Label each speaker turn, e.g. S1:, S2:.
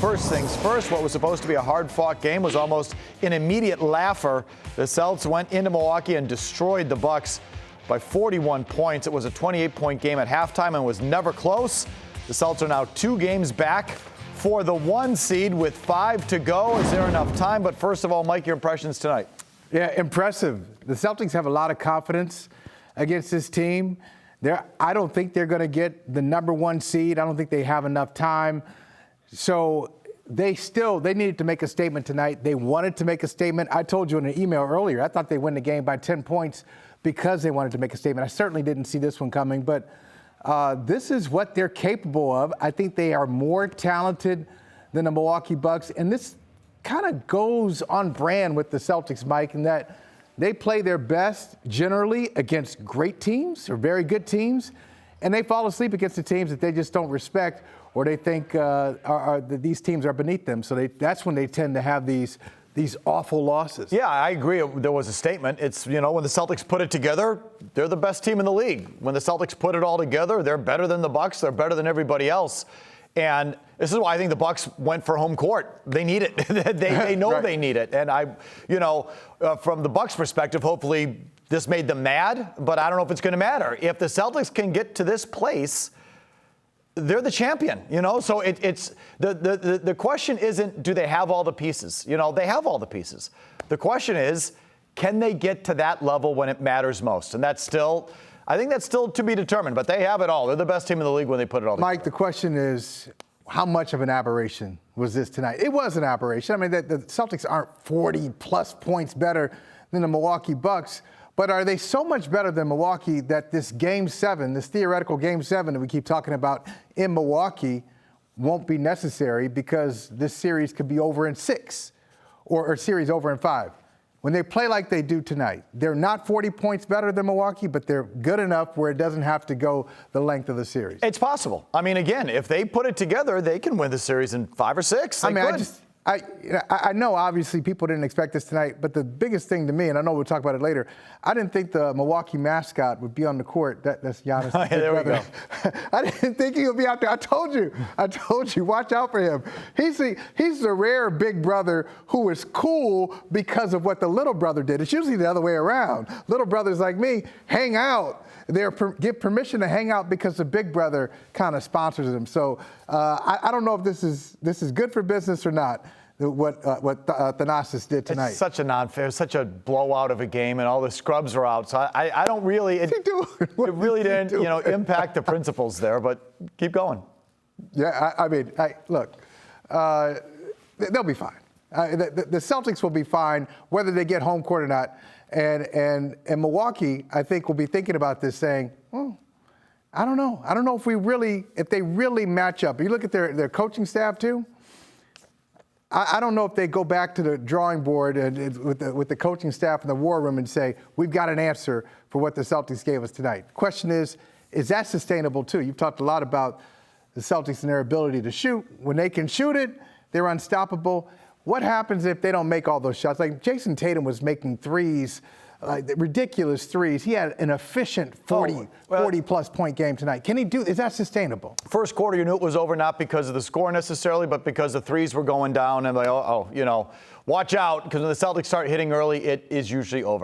S1: first things first, what was supposed to be a hard-fought game was almost an immediate laugher. The Celtics went into Milwaukee and destroyed the Bucks by 41 points. It was a 28-point game at halftime and was never close. The Celtics are now 2 games back for the 1 seed with 5 to go. Is there enough time? But first of all, Mike, your impressions tonight.
S2: Yeah, impressive. The Celtics have a lot of confidence against this team. I don't think they're going to get the number 1 seed. I don't think they have enough time. So they needed to make a statement tonight. They wanted to make a statement. I told you in an email earlier, I thought they win the game by 10 points because they wanted to make a statement. I certainly didn't see this one coming, but this is what they're capable of. I think they are more talented than the Milwaukee Bucks, and this kind of goes on brand with the Celtics, Mike, in that they play their best generally against great teams or very good teams, and they fall asleep against the teams that they just don't respect or they think that these teams are beneath them. So that's when they tend to have these awful losses.
S1: Yeah, I agree. There was a statement. It's, when the Celtics put it together, they're the best team in the league. When the Celtics put it all together, they're better than the Bucks. They're better than everybody else. And this is why I think the Bucks went for home court. They need it. they know right. They need it. And from the Bucks' perspective, hopefully this made them mad, but I don't know if it's going to matter. If the Celtics can get to this place, they're the champion, So it's the question isn't, do they have all the pieces? They have all the pieces. The question is, can they get to that level when it matters most? And I think that's still to be determined, but they have it all. They're the best team in the league when they put it all together.
S2: Mike, the question is, how much of an aberration was this tonight? It was an aberration. I mean, the Celtics aren't 40-plus points better than the Milwaukee Bucks, but are they so much better than Milwaukee that this Game 7, this theoretical Game 7 that we keep talking about in Milwaukee won't be necessary because this series could be over in 6 or series over in 5? When they play like they do tonight, they're not 40 points better than Milwaukee, but they're good enough where it doesn't have to go the length of the series.
S1: It's possible. I mean, again, if they put it together, they can win the series in 5 or 6.
S2: I know obviously people didn't expect this tonight, but the biggest thing to me, and I know we'll talk about it later, I didn't think the Milwaukee mascot would be on the court. That's Giannis.
S1: Yeah, there we go.
S2: I didn't think he would be out there. I told you, watch out for him. He's the rare big brother who is cool because of what the little brother did. It's usually the other way around. Little brothers like me hang out. They give permission to hang out because the big brother kind of sponsors them. So I don't know if this is good for business or not. What Thanasis did tonight.
S1: It's such a non-fair, such a blowout of a game, and all the scrubs are out. So I don't really. It really didn't, impact the principles there. But keep going.
S2: Yeah, look, they'll be fine. The Celtics will be fine whether they get home court or not. And Milwaukee, I think, will be thinking about this, saying, I don't know. I don't know if they really match up. You look at their coaching staff too. I don't know if they go back to the drawing board and with the coaching staff in the war room and say, we've got an answer for what the Celtics gave us tonight. The question is that sustainable too? You've talked a lot about the Celtics and their ability to shoot. When they can shoot it, they're unstoppable. What happens if they don't make all those shots? Like Jason Tatum was making threes, ridiculous threes. He had an efficient 40-plus point game tonight. Can he do? Is that sustainable?
S1: First quarter, you knew it was over, not because of the score necessarily, but because the threes were going down. And watch out, because when the Celtics start hitting early, it is usually over.